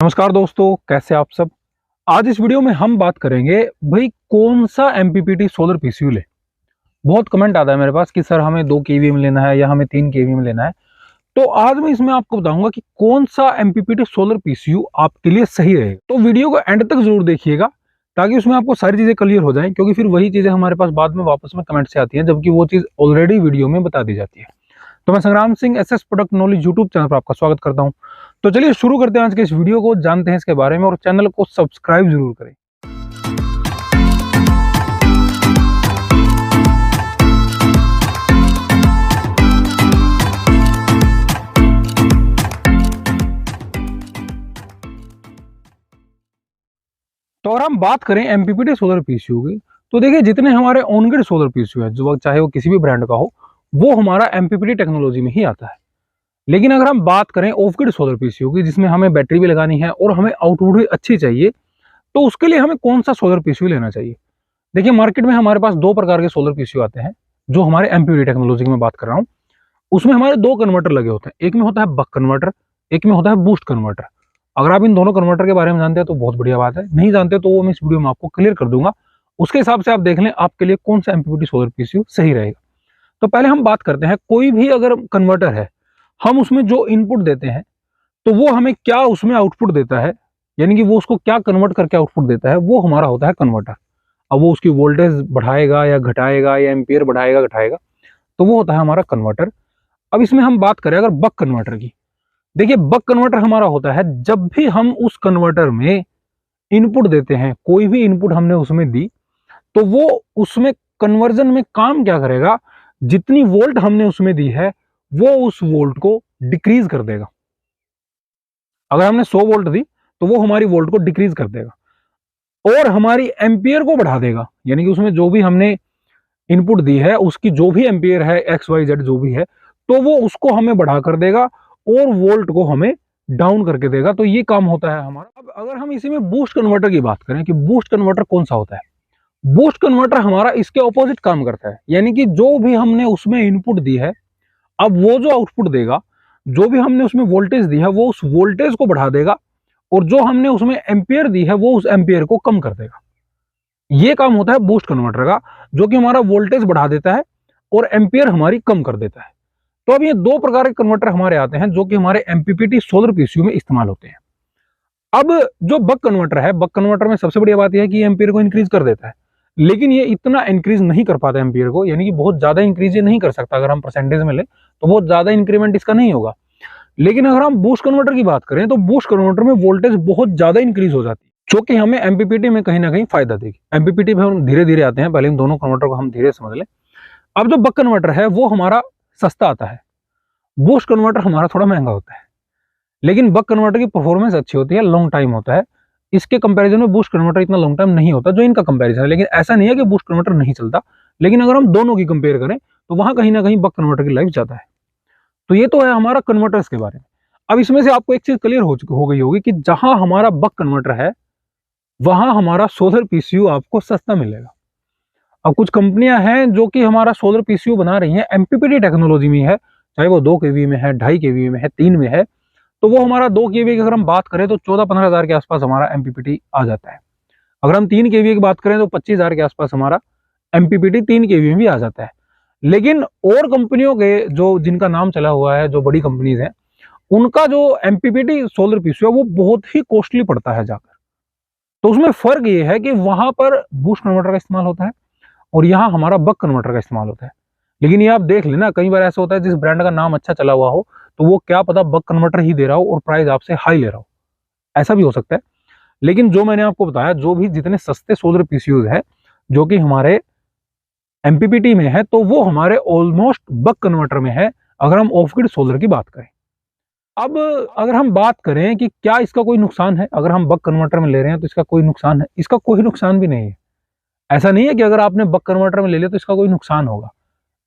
नमस्कार दोस्तों, कैसे आप सब। आज इस वीडियो में हम बात करेंगे भाई कौन सा एमपीपीटी सोलर पीसीयू ले। बहुत कमेंट आता है मेरे पास कि सर हमें 2 केवी में लेना है या हमें 3 केवी में लेना है। तो आज मैं इसमें आपको बताऊंगा कि कौन सा एमपीपीटी सोलर पीसीयू आपके लिए सही रहेगा। तो वीडियो को एंड तक जरूर देखिएगा ताकि उसमें आपको सारी चीजें क्लियर हो जाएं, क्योंकि फिर वही चीजें हमारे पास बाद में वापस में कमेंट से आती हैं, जबकि वो चीज ऑलरेडी वीडियो में बता दी जाती है। तो मैं संग्राम Singh SS product knowledge YouTube channel पर आपका स्वागत करता हूं। तो चलिए शुरू करते हैं आज के इस वीडियो को, जानते हैं इसके बारे में और चैनल को सब्सक्राइब जरूर करें। तो अगर हम बात करें एमपीपीटी सोलर पीसीयू की, तो देखिए जितने हमारे ऑन ग्रिड सोलर पीसीयू है, जो चाहे वो किसी भी ब्रांड का हो, वो हमारा एमपीपीटी टेक्नोलॉजी में ही आता है। लेकिन अगर हम बात करें ऑफ ग्रिड सोलर पीसीयू की, जिसमें हमें बैटरी भी लगानी है और हमें आउटपुट भी अच्छी चाहिए, तो उसके लिए हमें कौन सा सोलर पीसीयू लेना चाहिए। देखिए मार्केट में हमारे पास 2 प्रकार के सोलर पीसीयू आते हैं। जो हमारे एमपीपीटी टेक्नोलॉजी की मैं बात कर रहा हूँ, उसमें हमारे 2 कन्वर्टर लगे होते हैं। एक में होता है बक कन्वर्टर, एक में होता है बूस्ट कन्वर्टर। अगर आप इन दोनों कन्वर्टर के बारे में जानते हैं तो बहुत बढ़िया बात है, नहीं जानते तो वो मैं इस वीडियो में आपको क्लियर कर दूंगा। उसके हिसाब से आप देख लें आपके लिए कौन सा एमपीपीटी सोलर पीसीयू सही रहेगा। तो पहले हम बात करते हैं, कोई भी अगर कन्वर्टर है, हम उसमें जो इनपुट देते हैं तो वो हमें क्या उसमें आउटपुट देता है, यानी कि वो उसको क्या कन्वर्ट करके आउटपुट देता है, वो हमारा होता है कन्वर्टर। अब वो उसकी वोल्टेज बढ़ाएगा या घटाएगा या एम्पियर बढ़ाएगा घटाएगा, तो वो होता है हमारा कन्वर्टर। अब इसमें हम बात करें अगर बक कन्वर्टर की, देखिए बक कन्वर्टर हमारा होता है जब भी हम उस कन्वर्टर में इनपुट देते हैं, कोई भी इनपुट हमने उसमें दी, तो वो उसमें कन्वर्जन में काम क्या करेगा, जितनी वोल्ट हमने उसमें दी है वो उस वोल्ट को डिक्रीज कर देगा। अगर हमने 100 वोल्ट दी तो वो हमारी वोल्ट को डिक्रीज कर देगा और हमारी एम्पियर को बढ़ा देगा, यानी कि उसमें जो भी हमने इनपुट दी है उसकी जो भी एम्पियर है एक्स वाई जेड जो भी है, तो वो उसको हमें बढ़ा कर देगा और वोल्ट को हमें डाउन करके देगा। तो ये काम होता है हमारा। अब अगर हम इसी में बूस्ट कन्वर्टर की बात करें कि बूस्ट कन्वर्टर कौन सा होता है, बूस्ट कन्वर्टर हमारा इसके ऑपोजिट काम करता है, यानी कि जो भी हमने उसमें इनपुट दी है, अब वो जो आउटपुट देगा, जो भी हमने उसमें वोल्टेज दी है वो उस वोल्टेज को बढ़ा देगा और जो हमने उसमें एम्पियर दी है वो उस एम्पियर को कम कर देगा। ये काम होता है बूस्ट कन्वर्टर का, जो कि हमारा वोल्टेज बढ़ा देता है और एम्पियर हमारी कम कर देता है। तो अब ये 2 प्रकार के कन्वर्टर हमारे आते हैं जो कि हमारे एमपीपीटी सोलर पीसीयू में इस्तेमाल होते हैं। अब जो बक कन्वर्टर है, बक कन्वर्टर में सबसे बढ़िया बात यह है कि एम्पियर को इंक्रीज कर देता है, लेकिन ये इतना इंक्रीज नहीं कर पाता एम्पियर को, यानी कि बहुत ज्यादा इंक्रीज ये नहीं कर सकता। अगर हम परसेंटेज में ले तो बहुत ज्यादा इंक्रीमेंट इसका नहीं होगा। लेकिन अगर हम बूस्ट कन्वर्टर की बात करें तो बूस्ट कन्वर्टर में वोल्टेज बहुत ज्यादा इंक्रीज हो जाती है, जो कि हमें एमपीपीटी में कहीं ना कहीं फायदा देगी। एमपीपीटी में हम धीरे धीरे आते हैं, पहले इन दोनों कन्वर्टर को हम धीरे समझ लें। अब जो बक कन्वर्टर है वो हमारा सस्ता आता है, बूस्ट कन्वर्टर हमारा थोड़ा महंगा होता है। लेकिन बक कन्वर्टर की परफॉर्मेंस अच्छी होती है, लॉन्ग टाइम होता है। इसके कंपैरिजन में बूस्ट कन्वर्टर इतना लॉन्ग टाइम नहीं होता जो इनका कंपैरिजन है। लेकिन ऐसा नहीं है कि बूस्ट कन्वर्टर नहीं चलता, लेकिन अगर हम दोनों की कंपेयर करें तो वहां कहीं ना कहीं बक कन्वर्टर की लाइफ ज्यादा है। तो ये तो है हमारा कन्वर्टर्स के बारे में। अब इसमें से आपको एक चीज क्लियर हो गई होगी कि जहां हमारा बक कन्वर्टर है वहां हमारा सोलर पीसीयू आपको सस्ता मिलेगा। अब कुछ कंपनियां हैं जो कि हमारा सोलर पीसीयू बना रही हैं, एमपीपीटी टेक्नोलॉजी में है, चाहे वो 2 केवी में है, 2.5 केवी में है, 3 में है, तो वो हमारा 2 केवी की अगर हम बात करें तो 14-15 हज़ार के आसपास हमारा एमपीपीटी आ जाता है। अगर हम 3 केवी की बात करें तो 25,000 के आसपास हमारा एमपीपीटी 3 केवी में भी आ जाता है। लेकिन और कंपनियों के जो जिनका नाम चला हुआ है, जो बड़ी कंपनीज हैं, उनका जो एमपीपीटी सोलर पीसीयू है वो बहुत ही कॉस्टली पड़ता है जाकर। तो उसमें फर्क ये है कि वहां पर बूस्ट कन्वर्टर का इस्तेमाल होता है और यहाँ हमारा बक कन्वर्टर का इस्तेमाल होता है। लेकिन ये आप देख लेना, कई बार ऐसा होता है जिस ब्रांड का नाम अच्छा चला हुआ हो तो वो क्या पता बक कन्वर्टर ही दे रहा हो और प्राइस आपसे हाई ले रहा हो, ऐसा भी हो सकता है। लेकिन जो मैंने आपको बताया, जो भी जितने सस्ते सोलर पीसीयूज है जो कि हमारे एमपीपीटी में है, तो वो हमारे ऑलमोस्ट बक कन्वर्टर में है अगर हम ऑफ ग्रिड सोलर की बात करें। अब अगर हम बात करें कि क्या इसका कोई नुकसान है, अगर हम बक कन्वर्टर में ले रहे हैं तो इसका कोई नुकसान है, इसका कोई नुकसान भी नहीं है। ऐसा नहीं है कि अगर आपने बक कन्वर्टर में ले लिया तो इसका कोई नुकसान होगा।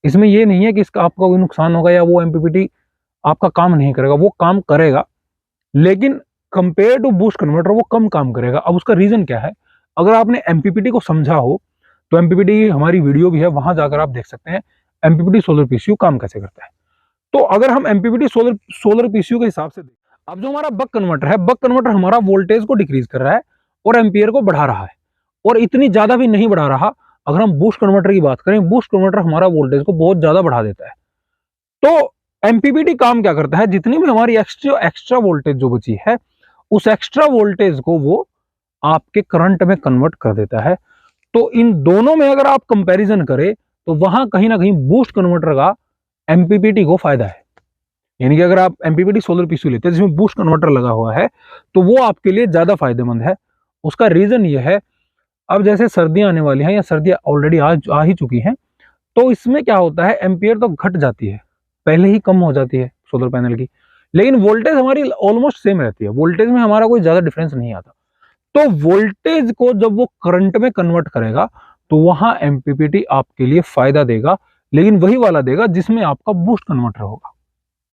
इसमें ये नहीं है कि इसका आपका कोई नुकसान होगा या वो एमपीपीटी आपका काम नहीं करेगा, वो काम करेगा, लेकिन कंपेयर टू बूस्ट कन्वर्टर वो कम काम करेगा। अब उसका रीजन क्या है, अगर आपने एमपीपीटी को समझा हो तो एमपीपीटी हमारी वीडियो भी है, वहां जाकर आप देख सकते हैं एमपीपीटी सोलर पीसीयू काम कैसे करता है। तो अगर हम एमपीपीटी सोलर पीसीयू के हिसाब से अब जो हमारा बक कन्वर्टर है, बक कन्वर्टर हमारा वोल्टेज को डिक्रीज कर रहा है और एम्पियर को बढ़ा रहा है, और इतनी ज्यादा भी नहीं बढ़ा रहा। अगर हम बूस्ट कन्वर्टर की बात करें, बूस्ट कन्वर्टर हमारा वोल्टेज को बहुत ज्यादा बढ़ा देता है। तो एमपीपीटी काम क्या करता है, जितनी भी हमारी एक्स्ट्रा वोल्टेज जो बची है, उस एक्स्ट्रा वोल्टेज को वो आपके करंट में कन्वर्ट कर देता है। तो इन दोनों में अगर आप कंपैरिजन करें तो वहां कहीं ना कहीं बूस्ट कन्वर्टर का एमपीपीटी को फायदा है। यानी कि अगर आप एमपीपीटी सोलर पीसीयू लेते हैं जिसमें बूस्ट कन्वर्टर लगा हुआ है, तो वो आपके लिए ज्यादा फायदेमंद है। उसका रीजन ये है, अब जैसे सर्दियां आने वाली हैं या सर्दियां ऑलरेडी आ ही चुकी हैं, तो इसमें क्या होता है, एम्पियर तो घट जाती है, पहले ही कम हो जाती है सोलर पैनल की, लेकिन वोल्टेज हमारी ऑलमोस्ट सेम रहती है। वोल्टेज में हमारा कोई ज्यादा डिफरेंस नहीं आता। तो वोल्टेज को जब वो करंट में कन्वर्ट करेगा तो वहां एमपीपीटी आपके लिए फायदा देगा, लेकिन वही वाला देगा जिसमें आपका बूस्ट कन्वर्टर होगा।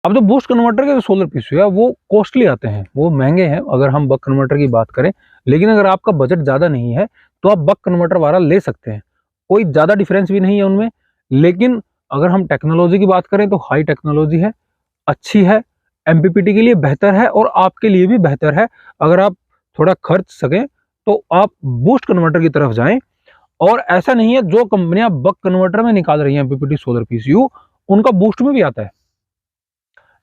अब जो बूस्ट कन्वर्टर के जो सोलर पीसीयू है वो कॉस्टली आते हैं, वो महंगे हैं अगर हम बक कन्वर्टर की बात करें। लेकिन अगर आपका बजट ज्यादा नहीं है तो आप बक कन्वर्टर वाला ले सकते हैं, कोई ज्यादा डिफरेंस भी नहीं है उनमें। लेकिन अगर हम टेक्नोलॉजी की बात करें तो हाई टेक्नोलॉजी है, अच्छी है, एमपीपीटी के लिए बेहतर है और आपके लिए भी बेहतर है। अगर आप थोड़ा खर्च सकें तो आप बूस्ट कन्वर्टर की तरफ जाएं। और ऐसा नहीं है, जो कंपनियां बक कन्वर्टर में निकाल रही हैं एमपीपीटी सोलर पीसीयू, उनका बूस्ट में भी आता है,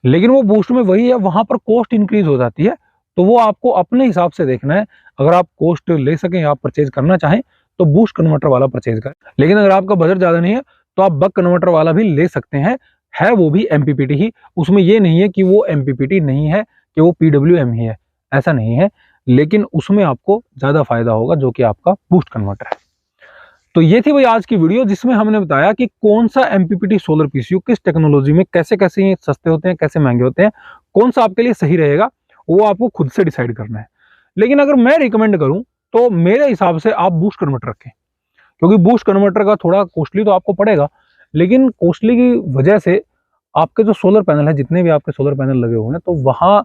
लेकिन वो बूस्ट में वही है, वहां पर कॉस्ट इंक्रीज हो जाती है। तो वो आपको अपने हिसाब से देखना है। अगर आप कॉस्ट ले सकें, आप परचेज करना चाहें तो बूस्ट कन्वर्टर वाला परचेज करें। लेकिन अगर आपका बजट ज्यादा नहीं है तो आप बक कन्वर्टर वाला भी ले सकते हैं, है वो भी एमपीपीटी ही। उसमें ये नहीं है कि वो एमपीपीटी नहीं है, कि वो पीडब्ल्यूएम ही है, ऐसा नहीं है। लेकिन उसमें आपको ज्यादा फायदा होगा जो कि आपका बूस्ट कन्वर्टर है। तो ये थी भाई आज की वीडियो, जिसमें हमने बताया कि कौन सा एमपीपीटी सोलर पीसीयू किस टेक्नोलॉजी में, कैसे कैसे ये सस्ते होते हैं, कैसे महंगे होते हैं, कौन सा आपके लिए सही रहेगा, वो आपको खुद से डिसाइड करना है। लेकिन अगर मैं रिकमेंड करूं तो मेरे हिसाब से आप बूस्ट कन्वर्टर रखें, क्योंकि बूस्ट कन्वर्टर का थोड़ा कॉस्टली तो आपको पड़ेगा, लेकिन कॉस्टली की वजह से आपके जो सोलर पैनल है, जितने भी आपके सोलर पैनल लगे हुए हैं, तो वहां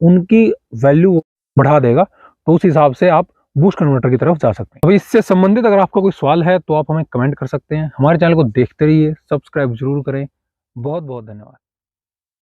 उनकी वैल्यू बढ़ा देगा। तो उस हिसाब से आप बूस्ट कन्वर्टर की तरफ जा सकते हैं। अब इससे संबंधित अगर आपका कोई सवाल है तो आप हमें कमेंट कर सकते हैं। हमारे चैनल को देखते रहिए, सब्सक्राइब जरूर करें। बहुत बहुत धन्यवाद।